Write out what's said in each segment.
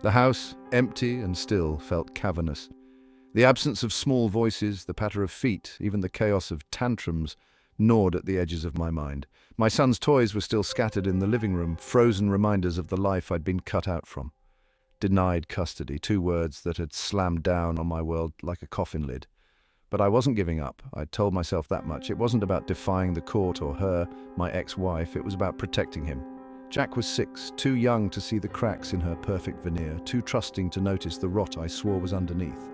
The house, empty and still, felt cavernous. The absence of small voices, the patter of feet, even the chaos of tantrums, gnawed at the edges of my mind. My son's toys were still scattered in the living room, frozen reminders of the life I'd been cut out from. Denied custody, two words that had slammed down on my world like a coffin lid. But I wasn't giving up. I'd told myself that much. It wasn't about defying the court or her, my ex-wife. It was about protecting him. Jack was 6, too young to see the cracks in her perfect veneer, too trusting to notice the rot I swore was underneath.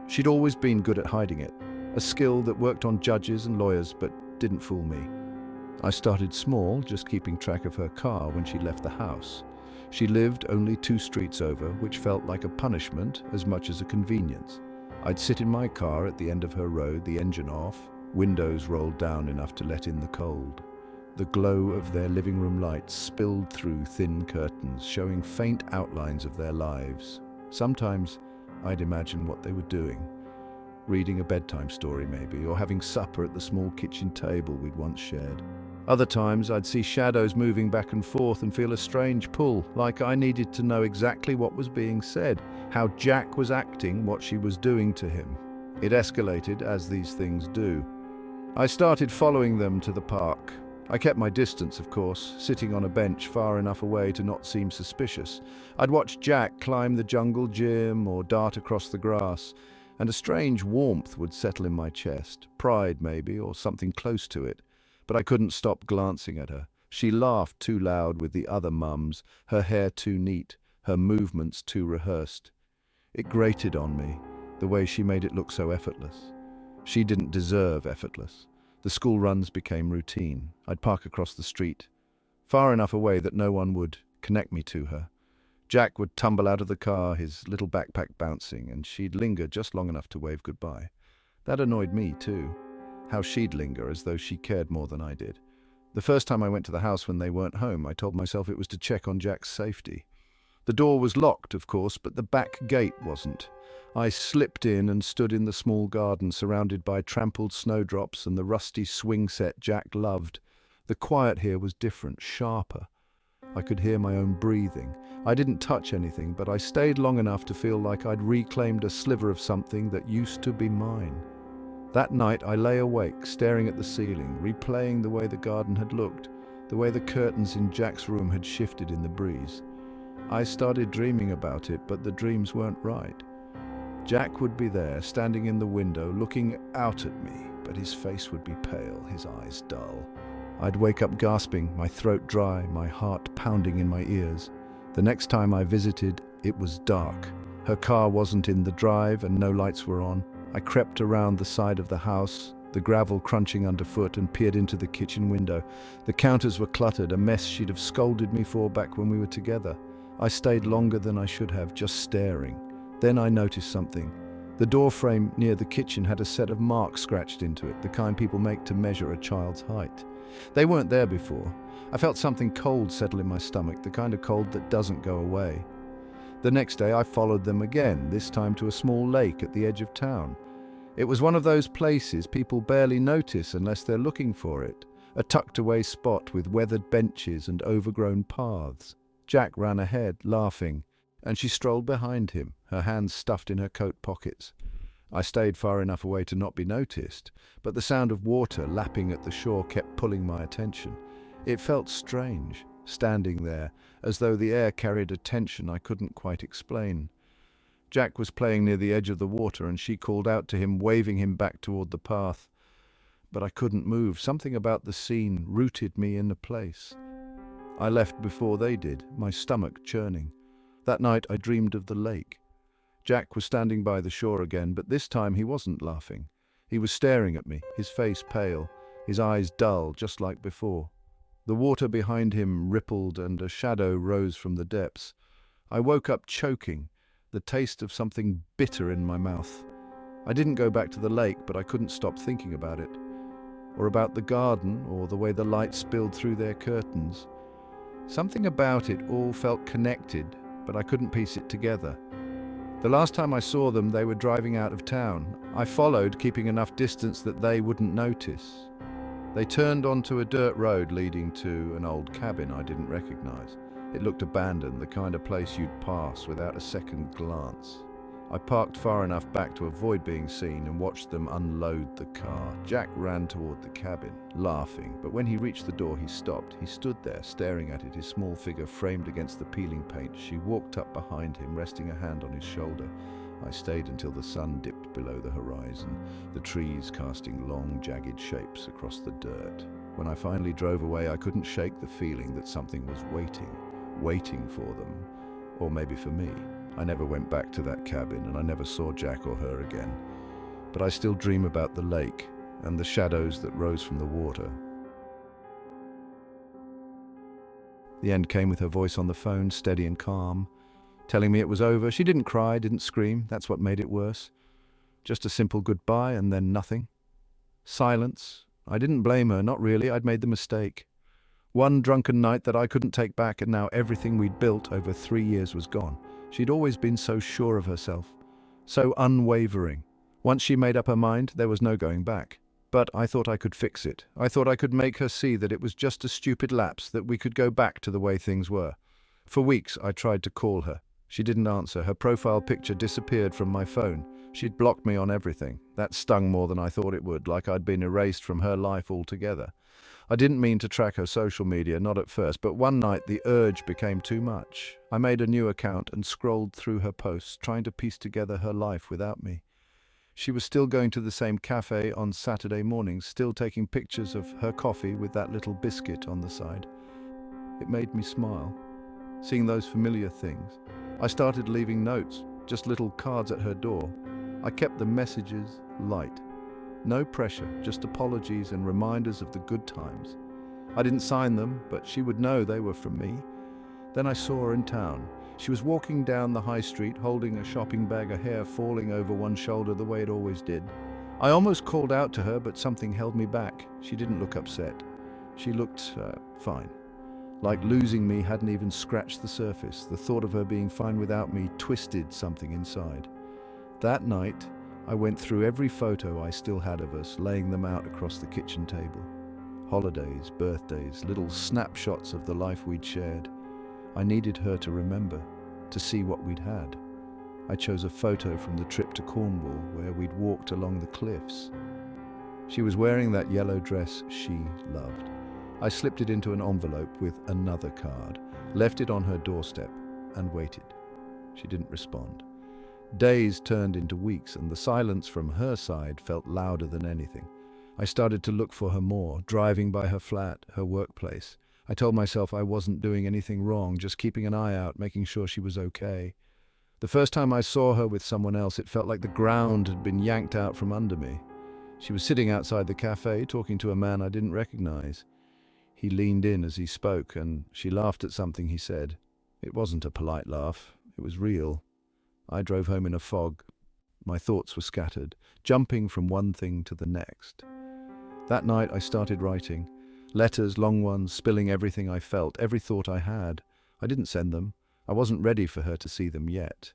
She'd always been good at hiding it, a skill that worked on judges and lawyers but didn't fool me. I started small, just keeping track of her car when she left the house. She lived only 2 streets over, which felt like a punishment as much as a convenience. I'd sit in my car at the end of her road, the engine off, windows rolled down enough to let in the cold. The glow of their living room lights spilled through thin curtains, showing faint outlines of their lives. Sometimes I'd imagine what they were doing. Reading a bedtime story maybe, or having supper at the small kitchen table we'd once shared. Other times I'd see shadows moving back and forth and feel a strange pull, like I needed to know exactly what was being said, how Jack was acting, what she was doing to him. It escalated, as these things do. I started following them to the park. I kept my distance, of course, sitting on a bench far enough away to not seem suspicious. I'd watch Jack climb the jungle gym or dart across the grass, and a strange warmth would settle in my chest, pride maybe, or something close to it. But I couldn't stop glancing at her. She laughed too loud with the other mums, her hair too neat, her movements too rehearsed. It grated on me, the way she made it look so effortless. She didn't deserve effortless. The school runs became routine. I'd park across the street, far enough away that no one would connect me to her. Jack would tumble out of the car, his little backpack bouncing, and she'd linger just long enough to wave goodbye. That annoyed me too. How she'd linger as though she cared more than I did. The first time I went to the house when they weren't home, I told myself it was to check on Jack's safety. The door was locked, of course, but the back gate wasn't. I slipped in and stood in the small garden surrounded by trampled snowdrops and the rusty swing set Jack loved. The quiet here was different, sharper. I could hear my own breathing. I didn't touch anything, but I stayed long enough to feel like I'd reclaimed a sliver of something that used to be mine. That night I lay awake, staring at the ceiling, replaying the way the garden had looked, the way the curtains in Jack's room had shifted in the breeze. I started dreaming about it, but the dreams weren't right. Jack would be there, standing in the window, looking out at me, but his face would be pale, his eyes dull. I'd wake up gasping, my throat dry, my heart pounding in my ears. The next time I visited, it was dark. Her car wasn't in the drive and no lights were on. I crept around the side of the house, the gravel crunching underfoot, and peered into the kitchen window. The counters were cluttered, a mess she'd have scolded me for back when we were together. I stayed longer than I should have, just staring. Then I noticed something. The door frame near the kitchen had a set of marks scratched into it, the kind people make to measure a child's height. They weren't there before. I felt something cold settle in my stomach, the kind of cold that doesn't go away. The next day I followed them again, this time to a small lake at the edge of town. It was one of those places people barely notice unless they're looking for it, a tucked-away spot with weathered benches and overgrown paths. Jack ran ahead, laughing, and she strolled behind him, her hands stuffed in her coat pockets. I stayed far enough away to not be noticed, but the sound of water lapping at the shore kept pulling my attention. It felt strange, standing there, as though the air carried a tension I couldn't quite explain. Jack was playing near the edge of the water, and she called out to him, waving him back toward the path. But I couldn't move. Something about the scene rooted me in a place. I left before they did, my stomach churning. That night I dreamed of the lake. Jack was standing by the shore again, but this time he wasn't laughing. He was staring at me, his face pale, his eyes dull, just like before. The water behind him rippled and a shadow rose from the depths. I woke up choking, the taste of something bitter in my mouth. I didn't go back to the lake, but I couldn't stop thinking about it, or about the garden, or the way the light spilled through their curtains. Something about it all felt connected, but I couldn't piece it together. The last time I saw them, they were driving out of town. I followed, keeping enough distance that they wouldn't notice. They turned onto a dirt road leading to an old cabin I didn't recognize. It looked abandoned, the kind of place you'd pass without a second glance. I parked far enough back to avoid being seen and watched them unload the car. Jack ran toward the cabin, laughing, but when he reached the door he stopped. He stood there, staring at it, his small figure framed against the peeling paint. She walked up behind him, resting a hand on his shoulder. I stayed until the sun dipped below the horizon, the trees casting long, jagged shapes across the dirt. When I finally drove away, I couldn't shake the feeling that something was waiting for them, or maybe for me. I never went back to that cabin, and I never saw Jack or her again. But I still dream about the lake and the shadows that rose from the water. The end came with her voice on the phone, steady and calm, telling me it was over. She didn't cry, didn't scream. That's what made it worse. Just a simple goodbye and then nothing. Silence. I didn't blame her, not really. I'd made the mistake. One drunken night that I couldn't take back, and now everything we'd built over 3 years was gone. She'd always been so sure of herself, so unwavering. Once she made up her mind, there was no going back. But I thought I could fix it. I thought I could make her see that it was just a stupid lapse, that we could go back to the way things were. For weeks, I tried to call her. She didn't answer. Her profile picture disappeared from my phone. She'd blocked me on everything. That stung more than I thought it would, like I'd been erased from her life altogether. I didn't mean to track her social media, not at first, but one night the urge became too much. I made a new account and scrolled through her posts, trying to piece together her life without me. She was still going to the same cafe on Saturday mornings, still taking pictures of her coffee with that little biscuit on the side. It made me smile, seeing those familiar things. I started leaving notes, just little cards at her door. I kept the messages light. No pressure, just apologies and reminders of the good times. I didn't sign them, but she would know they were from me. Then I saw her in town. She was walking down the high street, holding a shopping bag, her hair falling over one shoulder the way it always did. I almost called out to her, but something held me back. She didn't look upset. She looked fine. Like losing me hadn't even scratched the surface. The thought of her being fine without me twisted something inside. That night, I went through every photo I still had of us, laying them out across the kitchen table. Holidays, birthdays, little snapshots of the life we'd shared. I needed her to remember, to see what we'd had. I chose a photo from the trip to Cornwall where we'd walked along the cliffs. She was wearing that yellow dress she loved. I slipped it into an envelope with another card, left it on her doorstep, and waited. She didn't respond. Days turned into weeks, and the silence from her side felt louder than anything. I started to look for her more, driving by her flat, her workplace. I told myself I wasn't doing anything wrong, just keeping an eye out, making sure she was okay. The first time I saw her with someone else, it felt like the ground had been yanked out from under me. She was sitting outside the cafe, talking to a man I didn't recognize. He leaned in as he spoke, and she laughed at something he said. It wasn't a polite laugh. It was real. I drove home in a fog. My thoughts were scattered, jumping from one thing to the next. That night I started writing. Letters, long ones, spilling everything I felt, every thought I had. I didn't send them. I wasn't ready for her to see them yet.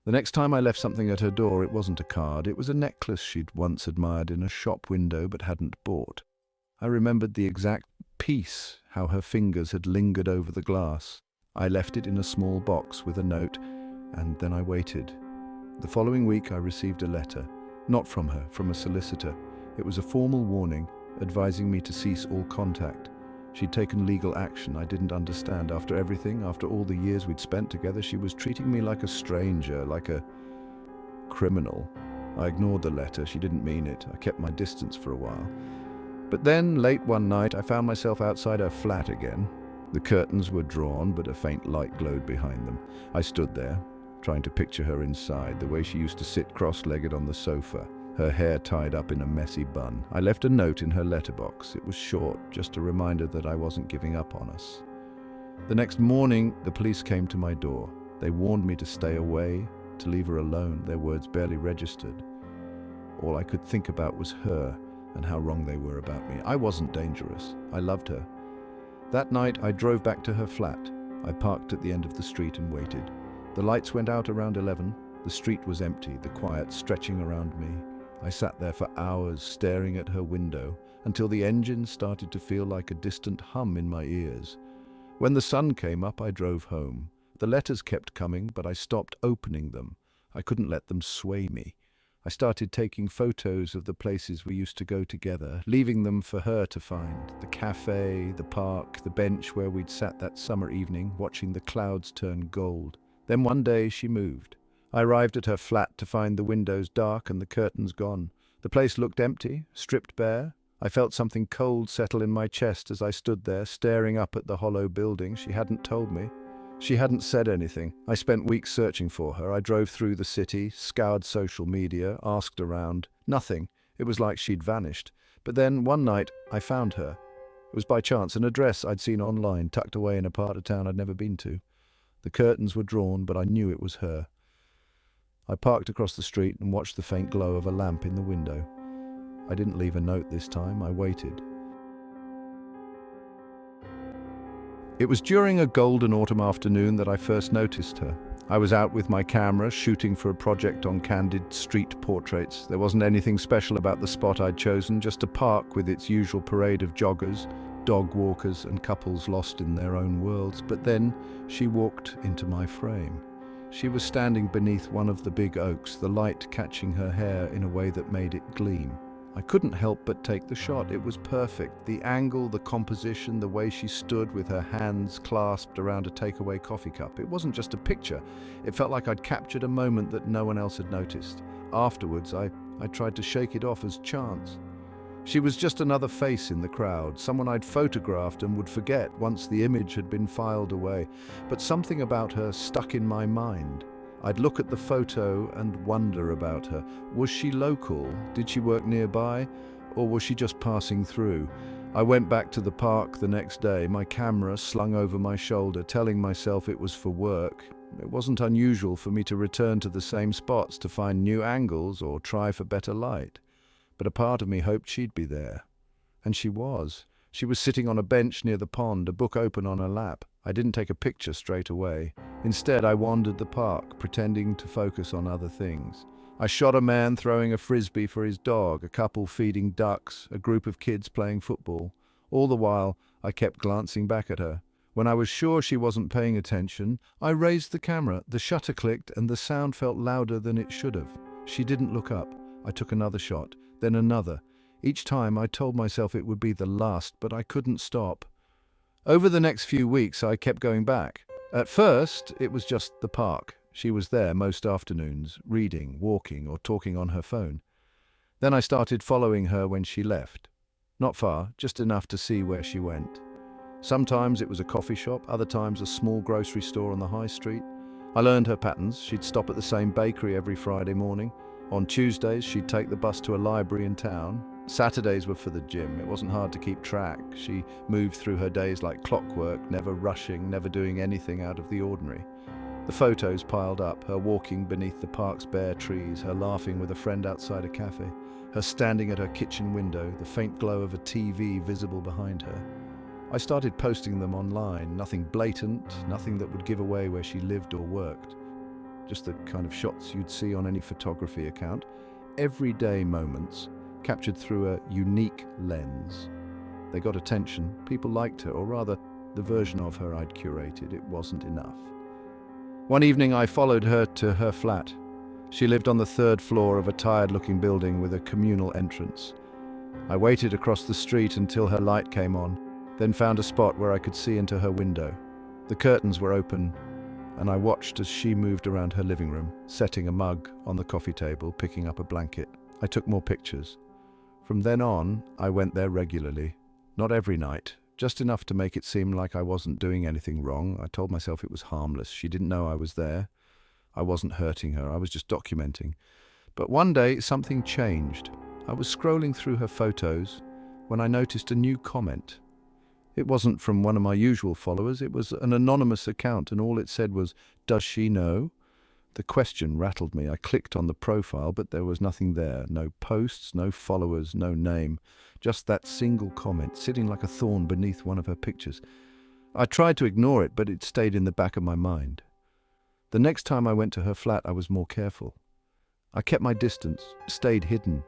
The next time I left something at her door, it wasn't a card. It was a necklace she'd once admired in a shop window but hadn't bought. I remembered the exact piece, how her fingers had lingered over the glass. I left it in a small box with a note, and then I waited. The following week I received a letter, not from her, from a solicitor. It was a formal warning, advising me to cease all contact. She'd taken legal action I didn't understand. After everything, after all the years we'd spent together, she was treating me like a stranger, like a criminal. I ignored the letter. She didn't mean it. I kept my distance for a while. But then, late one night, I found myself outside her flat again. The curtains were drawn, but a faint light glowed behind them. I stood there, trying to picture her inside, the way she used to sit cross-legged on the sofa, her hair tied up in a messy bun. I left a note in her letterbox. It was short, just a reminder that I wasn't giving up on us. The next morning, the police came to my door. They warned me to stay away, to leave her alone. Their words barely registered. All I could think about was her and how wrong they were about me. I wasn't dangerous. I loved her. That night, I drove back to her flat. I parked at the end of the street and waited. The lights went out around 11. The street was empty, the quiet stretching around me. I sat there for hours, staring at her window, until the engine started to feel like a distant hum in my ears. When the sun came up, I drove home. The letters kept coming, but I stopped opening them. I couldn't let them sway me. I started taking photos of the places we used to go together, leaving them for her to find. The cafe, the park, the bench where we'd sat that summer evening, watching the clouds turn gold. Then one day she moved. I arrived at her flat to find the windows dark and the curtains gone. The place looked empty, stripped bare. I felt something cold settle in my chest as I stood there, staring up at the hollow building. She hadn't told me. She hadn't said anything. I spent weeks searching for her. I drove through the city, scoured social media, asked around. Nothing. It was like she'd vanished. But then, one night, I found her. It was by chance, an address I'd seen online, tucked away in a part of town I'd never been to. The curtains were drawn, but I knew it was her. I parked across the street and watched the faint glow of a lamp in the window. I didn't leave a note this time. I waited. It was during a golden autumn afternoon that I first noticed her. I was out with my camera, shooting for a project on candid street portraits. There wasn't anything special about the spot I'd chosen, just a park with its usual parade of joggers, dog walkers, and couples lost in their own worlds. But then she walked into my frame. She was standing beneath one of the big oaks, the light catching her hair in a way that made it gleam. I couldn't help but take the shot. It was perfect. The angle, the composition, the way she stood with her hands clasped around a takeaway coffee cup. It wasn't just a picture. It felt like I'd captured a moment that no one else had noticed. Afterwards, I tried to shake it off as chance. She was just another face in the crowd, someone I'd photographed and would forget once the image had been filed away. But something about her stuck in my mind. I'd look at the photo and wonder about her. Was she local? Did she work nearby? Or was she just passing through? I went back to the park the next day, my camera slung over my shoulder, telling myself it was for work. It wasn't unusual for me to return to the same spots to find new angles or try for better light. But a part of me hoped she'd be there. And she was. She was sitting on a bench near the pond, a book open on her lap. I didn't take a picture straight away. Instead, I wandered the park, pretending to focus on other things. I shot a man throwing a frisbee for his dog, a couple feeding ducks, a group of kids playing football. All the while, I kept glancing back at her. When I was sure she wasn't paying attention, I raised the camera. The shutter clicked and the sound felt louder than it should have. She didn't look up. I took another shot, then another. Each time I told myself it would be the last, but I couldn't stop. Over the next few weeks, I kept going back. At first, it was just the park. She was there most afternoons, reading, walking, or talking on her phone. Then I started following her when she left. Not far, just enough to see where she went. Sometimes it was a coffee shop, other times a small grocery store on the high street. I learned her patterns. She'd stop at the same bakery every Friday morning. On Tuesdays, she'd take the bus to a library in town. Saturdays were for the gym. It wasn't hard to keep track. She moved through her days like clockwork, never rushing, never doing anything out of the ordinary. The photos piled up, her walking beneath the park's bare trees, her laughing with a friend outside a cafe, her standing at her kitchen window, the faint glow of a TV visible behind her. I started posting them online, nothing blatant, nothing that would give away where she lived or worked. Just the kind of shots you'd see on any photography account. Everyday moments, captured through a unique lens. They got attention, people liked her, or rather, the version of her I'd curated. It wasn't enough. One evening I followed her to her flat. She lived on the third floor of a tired-looking building with a communal entrance. I waited across the street until her light came on, then found a spot where I could see into her window. The curtains were open, and I watched as she moved around her living room, setting a mug on the coffee table, picking up a blanket. I took more pictures. From then on, I went there regularly. Not every night, just enough to make it seem like I wasn't doing anything wrong. I told myself it was harmless. She didn't know I was there. I wasn't hurting her. I was just documenting. But one day, something changed. I was scrolling through her photos when I noticed a new comment. It wasn't from one of my usual followers. It was an anonymous account, and all it said was, "Does she know?" The question rattled me. I clicked on the profile, but there was nothing there. No posts, no followers, no name. Just that single comment, sitting like a thorn beneath one of her pictures. I tried to ignore it, but it stayed in the back of my mind. The next time I went to her flat, I was more careful. I kept my distance, stayed hidden.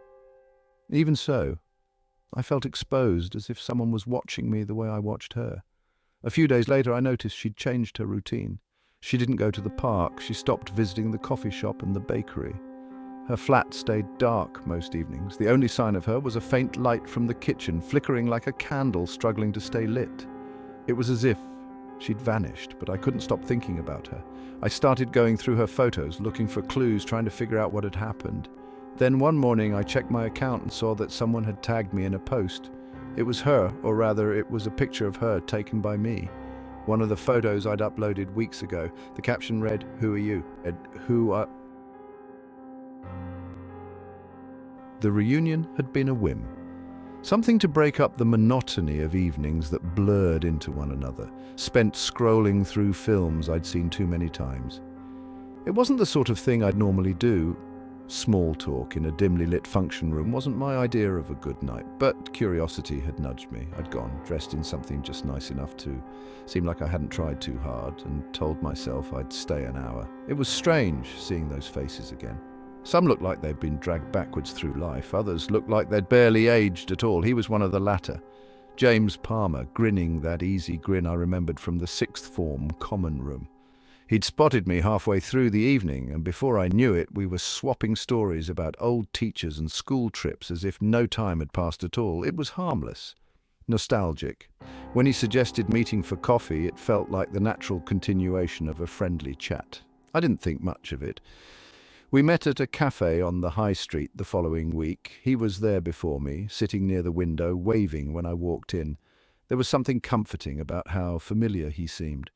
Even so, I felt exposed, as if someone was watching me the way I watched her. A few days later, I noticed she'd changed her routine. She didn't go to the park. She stopped visiting the coffee shop and the bakery. Her flat stayed dark most evenings. The only sign of her was a faint light from the kitchen, flickering like a candle struggling to stay lit. It was as if she'd vanished, but I couldn't stop thinking about her. I started going through her photos, looking for clues, trying to figure out what had happened. Then one morning I checked my account and saw that someone had tagged me in a post. It was her, or rather it was a picture of her taken by me. One of the photos I'd uploaded weeks ago. The caption read, "Who are you?" The reunion had been a whim. Something to break up the monotony of evenings that blurred into one another, spent scrolling through films I'd seen too many times. It wasn't the sort of thing I'd normally do. Small talk in a dimly lit function room wasn't my idea of a good night, but curiosity had nudged me. I'd gone, dressed in something just nice enough to seem like I hadn't tried too hard, and told myself I'd stay an hour. It was strange seeing those faces again. Some looked like they'd been dragged backwards through life. Others looked like they'd barely aged at all. He was one of the latter. James Palmer, grinning that easy grin I remembered from the sixth form common room. He'd spotted me halfway through the evening, and before I knew it, we were swapping stories about old teachers and school trips as if no time had passed at all. It was harmless, nostalgic. When he suggested meeting for coffee, it felt like the natural continuation of a friendly chat. I didn't think much of it. We met at a cafe on the high street the following week. He was there before me, sitting near the window, waving when I walked in. There was something comforting about how familiar he seemed.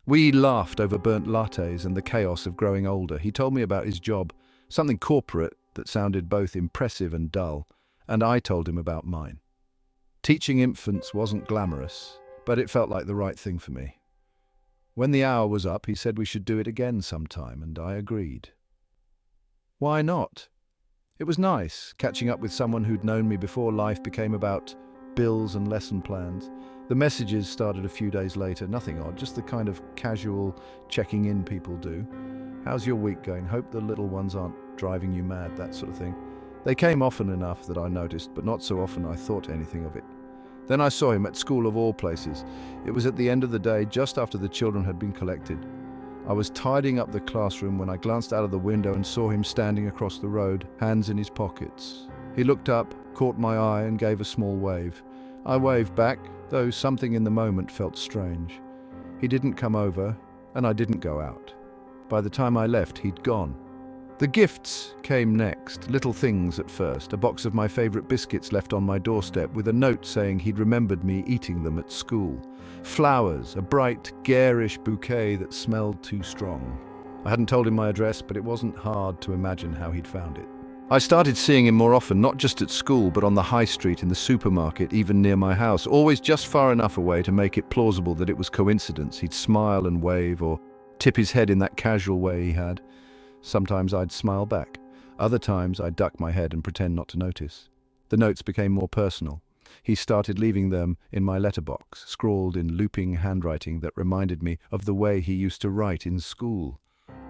We laughed over burnt lattes and the chaos of growing older. He told me about his job, something corporate that sounded both impressive and dull, and I told him about mine. Teaching infants wasn't glamorous, but it felt like the right thing for me. When the hour was up, he said we should do it again sometime, and I agreed. Why not? It was nice, catching up with someone who'd known me before life became about bills and lesson plans. The messages started a few days later, nothing odd, just the kind of casual checking in people do. How's your week going? Hope the little ones aren't driving you mad, that sort of thing. They came often enough that I noticed, but not so often I thought anything of it. Then I saw him at school of all places. It was at the end of the day, just after the children had been collected. I was tidying up the classroom when I glanced out of the window and saw him standing across the road, hands in his pockets. He looked up, caught my eye and gave a small wave. I waved back, though something in the moment felt strange. He didn't come over, and I didn't go out. By the time I left, he'd gone. The gifts came next, little things at first, a box of my favourite biscuits left on my doorstep with a note saying he'd remembered me eating them at school. Flowers, a bright, garish bouquet that smelled too strong. I hadn't told him my address, but it wasn't hard to imagine how he'd found it. I started seeing him more often, not just at school, but on the high street, in the supermarket, even near my house, always just far enough away to make it plausible that it was coincidence. He'd smile and wave, or tip his head in that casual way he had. Sometimes I'd smile back. Other times I'd duck my head and pretend not to notice. The notes became more personal. He started leaving them in my letterbox, scrawled in looping handwriting that reminded me of the way he used to write in school.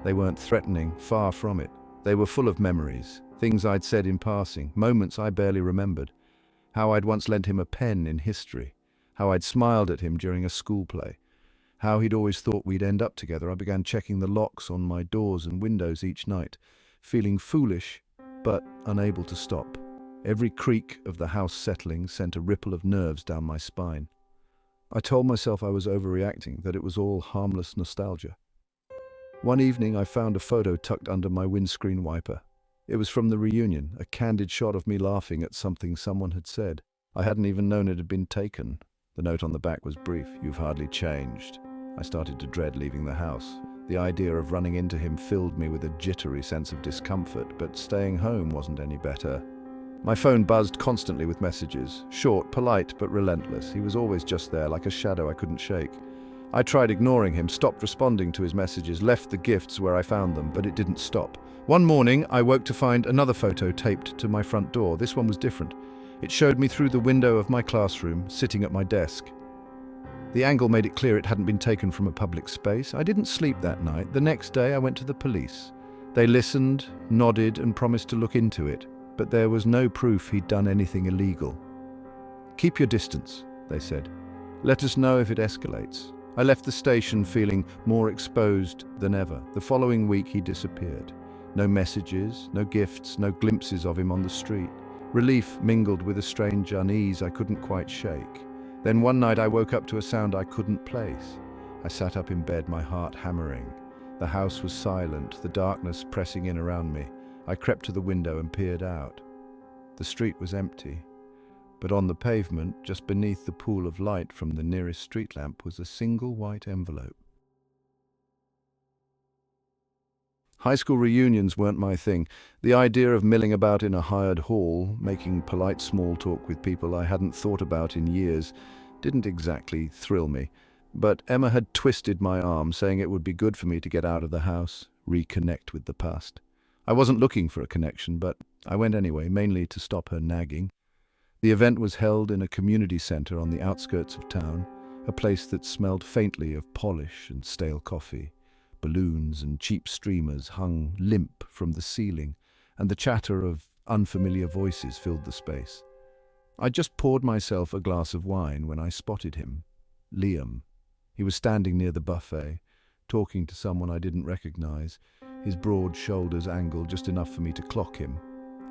They weren't threatening, far from it. They were full of memories, things I'd said in passing, moments I barely remembered. How I'd once lent him a pen in history, how I'd smiled at him during a school play, how he'd always thought we'd end up together. I began checking the locks on my doors and windows each night, feeling foolish, but unable to stop. Every creak of the house settling sent a ripple of nerves down my spine. I told myself I was overreacting, that it was all harmless nostalgia. One evening I found a photo tucked under my windscreen wiper. It was from the reunion, a candid shot of me laughing at something someone had said. I hadn't even known it had been taken. The note on the back was brief: "You've hardly changed." I started to dread leaving the house. The idea of running into him filled me with a jittery sense of discomfort, but staying home wasn't any better. My phone buzzed constantly with messages, short, polite, but relentless. He was always just there, like a shadow I couldn't shake. I tried ignoring him, stopped responding to his messages, left the gifts where I found them, but it didn't stop. One morning, I woke to find another photo taped to my front door. This one was different. It showed me through the window of my classroom, sitting at my desk. The angle made it clear it hadn't been taken from a public space. I didn't sleep that night. The next day, I went to the police. They listened, nodded, and promised to look into it, but there was no proof he'd done anything illegal. "Keep your distance," they said. Let us know if it escalates. I left the station feeling more exposed than ever. The following week he disappeared. No messages, no gifts, no glimpses of him on the street. Relief mingled with a strange unease I couldn't quite shake. Then one night I woke up to a sound I couldn't place. I sat up in bed, my heart hammering. The house was silent, the darkness pressing in around me. I crept to the window and peered out. The street was empty, but on the pavement, just beneath the pool of light from the nearest street lamp, was a single white envelope. High school reunions weren't my thing. The idea of milling about in a hired hall, making polite small talk with people I hadn't thought about in years, didn't exactly thrill me. But Emma had twisted my arm, saying it would be good for me to get out of the house, reconnect with the past. I wasn't looking for a connection, but I went anyway, mainly to stop her nagging. The event was held in a community centre on the outskirts of town, a place that smelled faintly of polish and stale coffee. Balloons and cheap streamers hung limp from the ceiling, and the chatter of unfamiliar voices filled the space. I just poured myself a glass of wine when I spotted him. Liam. He was standing near the buffet, talking to someone I didn't recognize, his broad shoulders angled just enough for me to clock him.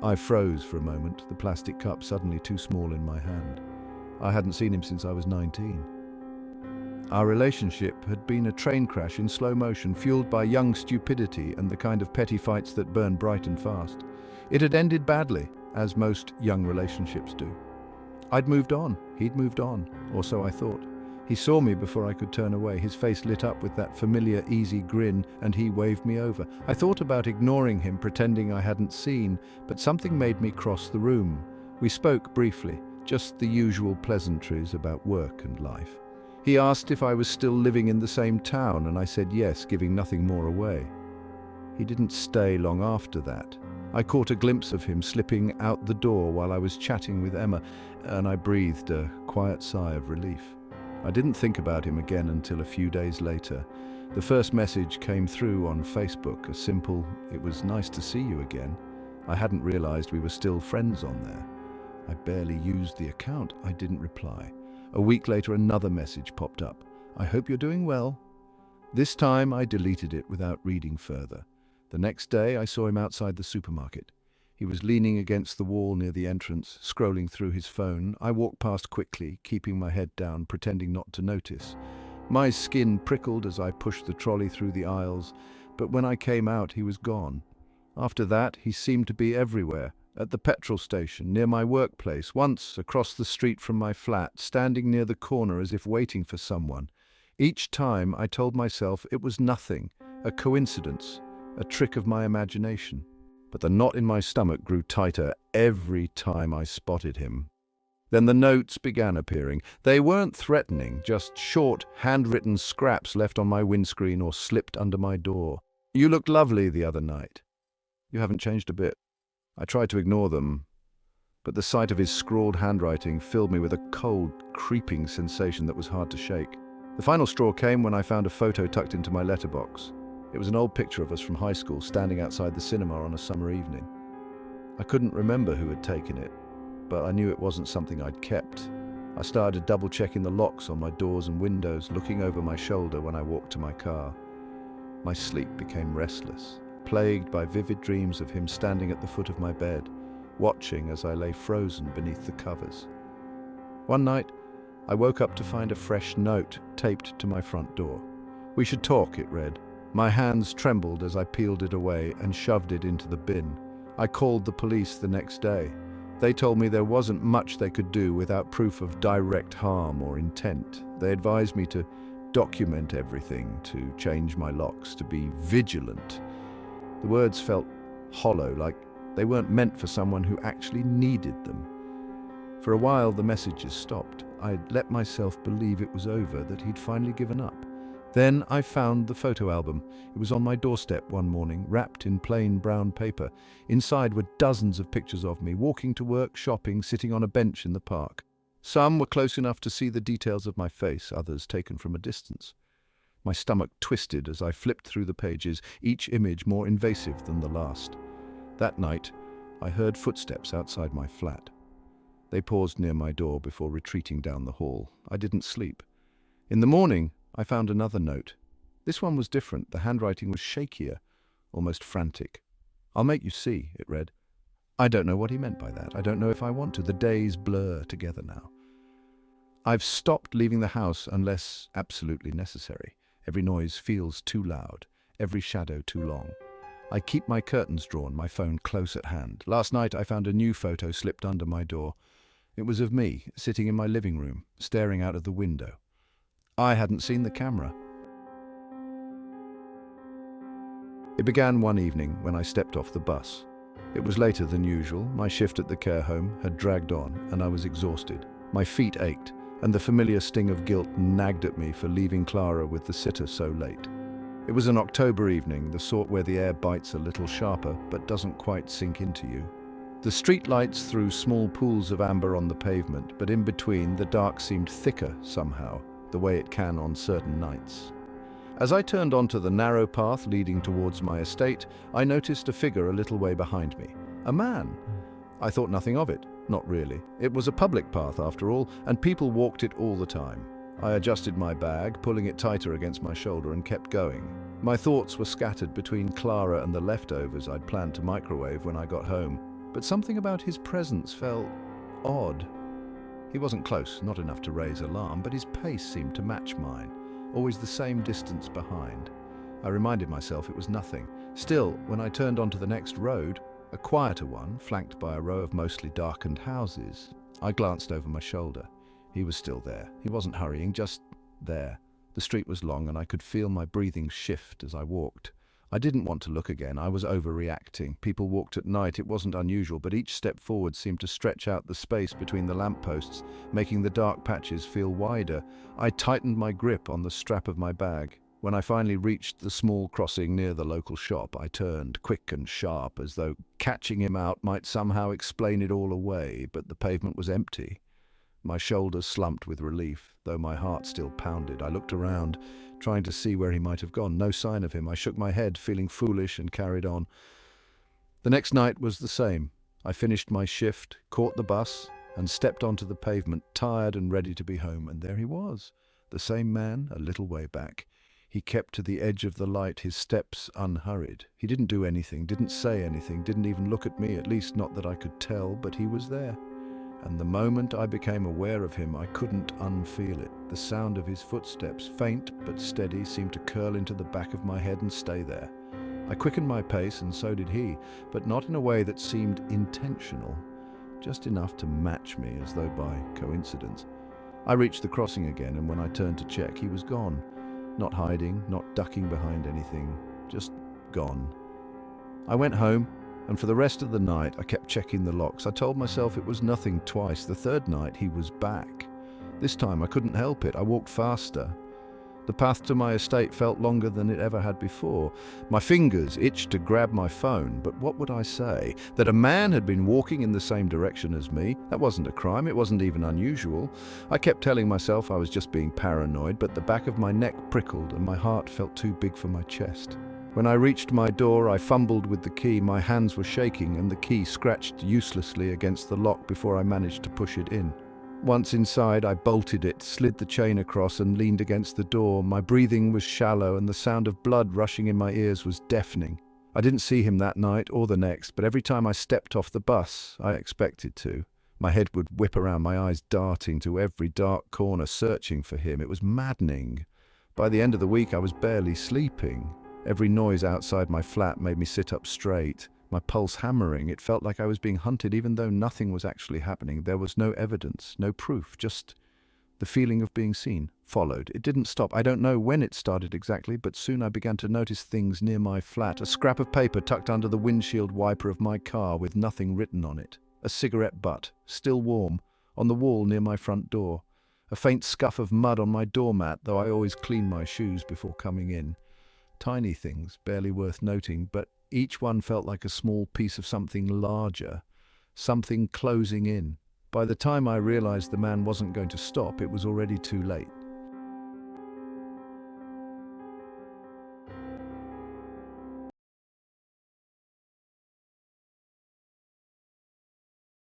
I froze for a moment, the plastic cup suddenly too small in my hand. I hadn't seen him since I was 19. Our relationship had been a train crash in slow motion, fueled by young stupidity and the kind of petty fights that burn bright and fast. It had ended badly, as most young relationships do. I'd moved on, he'd moved on, or so I thought. He saw me before I could turn away, his face lit up with that familiar, easy grin, and he waved me over. I thought about ignoring him, pretending I hadn't seen, but something made me cross the room. We spoke briefly, just the usual pleasantries about work and life. He asked if I was still living in the same town, and I said yes, giving nothing more away. He didn't stay long after that. I caught a glimpse of him slipping out the door while I was chatting with Emma, and I breathed a quiet sigh of relief. I didn't think about him again until a few days later. The first message came through on Facebook, a simple, "It was nice to see you again." I hadn't realized we were still friends on there. I barely used the account. I didn't reply. A week later, another message popped up. "I hope you're doing well." This time, I deleted it without reading further. The next day, I saw him outside the supermarket. He was leaning against the wall near the entrance, scrolling through his phone. I walked past quickly, keeping my head down, pretending not to notice. My skin prickled as I pushed the trolley through the aisles, but when I came out, he was gone. After that, he seemed to be everywhere. At the petrol station, near my workplace, once across the street from my flat, standing near the corner as if waiting for someone. Each time I told myself it was nothing, a coincidence, a trick of my imagination. But the knot in my stomach grew tighter every time I spotted him. Then the notes began appearing. They weren't threatening, just short, handwritten scraps left on my windscreen or slipped under my door. "You looked lovely the other night. You haven't changed a bit." I tried to ignore them, but the sight of his scrawled handwriting filled me with a cold, creeping sensation that was hard to shake. The final straw came when I found a photo tucked into my letterbox. It was an old picture of us from high school, standing outside the cinema on a summer evening. I couldn't remember who had taken it, but I knew it wasn't something I'd kept. I started double-checking the locks on my doors and windows, looking over my shoulder when I walked to my car. My sleep became restless, plagued by vivid dreams of him standing at the foot of my bed, watching as I lay frozen beneath the covers. One night, I woke up to find a fresh note taped to my front door. "We should talk," it read. My hands trembled as I peeled it away and shoved it into the bin. I called the police the next day. They told me there wasn't much they could do without proof of direct harm or intent. They advised me to document everything, to change my locks, to be vigilant. The words felt hollow, like they weren't meant for someone who actually needed them. For a while, the messages stopped. I'd let myself believe it was over, that he'd finally given up. Then I found the photo album. It was on my doorstep one morning, wrapped in plain brown paper. Inside were dozens of pictures of me, walking to work, shopping, sitting on a bench in the park. Some were close enough to see the details of my face, others taken from a distance. My stomach twisted as I flipped through the pages, each image more invasive than the last. That night, I heard footsteps outside my flat. They paused near my door before retreating down the hall. I didn't sleep. In the morning, I found another note. This one was different. The handwriting was shakier, almost frantic. "I'll make you see," it read. I don't know what he meant by that. I don't know if I want to. The days blur together now. I've stopped leaving the house unless absolutely necessary. Every noise feels too loud, every shadow too long. I keep my curtains drawn, my phone close at hand. Last night I found a new photo slipped under my door. It was of me, sitting in my living room, staring out of the window. I hadn't seen the camera. It began one evening when I stepped off the bus. It was later than usual. My shift at the care home had dragged on, and I was exhausted. My feet ached, and the familiar sting of guilt nagged at me for leaving Clara with the sitter so late. It was an October evening, the sort where the air bites a little sharper but doesn't quite sink into you. The street lights threw small pools of amber on the pavement, but in between the dark seemed thicker somehow, the way it can on certain nights. As I turned onto the narrow path leading towards my estate, I noticed a figure a little way behind me. A man. I thought nothing of it. Not really. It was a public path after all, and people walked it all the time. I adjusted my bag, pulling it tighter against my shoulder, and kept going. My thoughts were scattered between Clara and the leftovers I'd planned to microwave when I got home, but something about his presence felt odd. He wasn't close, not enough to raise alarm, but his pace seemed to match mine, always the same distance behind. I reminded myself it was nothing. Still, when I turned onto the next road, a quieter one, flanked by a row of mostly darkened houses, I glanced over my shoulder. He was still there. He wasn't hurrying, just there. The street was long, and I could feel my breathing shift as I walked. I didn't want to look again. I was overreacting. People walked at night. It wasn't unusual, but each step forward seemed to stretch out the space between the lampposts, making the dark patches feel wider. I tightened my grip on the strap of my bag. When I finally reached the small crossing near the local shop, I turned, quick and sharp, as though catching him out might somehow explain it all away, but the pavement was empty. My shoulders slumped with relief, though my heart still pounded. I looked around, trying to see where he might have gone. No sign of him. I shook my head, feeling foolish, and carried on. The next night was the same. I finished my shift, caught the bus, and stepped onto the pavement, tired and ready to be home. And there he was, the same man, a little way back. He kept to the edge of the light, his steps unhurried. He didn't do anything, didn't say anything, didn't even look at me, at least not that I could tell, but he was there. And the moment I became aware of him, I couldn't unfeel it. The sound of his footsteps, faint but steady, seemed to curl into the back of my head and stay there. I quickened my pace, and so did he, but not in a way that seemed intentional, just enough to match me as though by coincidence. I reached the crossing again, and when I turned to check, he was gone. Not hiding, not ducking behind anything, just gone. I went home, and for the rest of the night I kept checking the locks. I told myself it was nothing twice. The third night he was back. This time I couldn't help it. I walked faster. The path to my estate felt longer than it ever had before. My fingers itched to grab my phone, but what would I say? That a man had been walking in the same direction as me? That wasn't a crime. It wasn't even unusual. I kept telling myself I was just being paranoid, but the back of my neck prickled and my heart felt too big for my chest. When I reached my door, I fumbled with the key. My hands were shaking, and the key scratched uselessly against the lock before I managed to push it in. Once inside, I bolted it, slid the chain across, and leaned against the door. My breathing was shallow, and the sound of blood rushing in my ears was deafening. I didn't see him that night or the next, but every time I stepped off the bus, I expected to. My head would whip around, my eyes darting to every dark corner, searching for him. It was maddening. By the end of the week, I was barely sleeping. Every noise outside my flat made me sit up straight, my pulse hammering. It felt like I was being hunted, even though nothing was actually happening. There was no evidence, no proof, just the feeling of being seen. Followed. It didn't stop. I don't know when it started exactly, but soon I began to notice things near my flat. A scrap of paper tucked under the windshield wiper of my car with nothing written on it. A cigarette butt, still warm, on the wall near my front door. A faint scuff of mud on my doormat, though I always clean my shoes before coming in. Tiny things, barely worth noting, but each one felt like a small piece of something larger, something closing in. By the time I realized the man wasn't going to stop, it was already too late.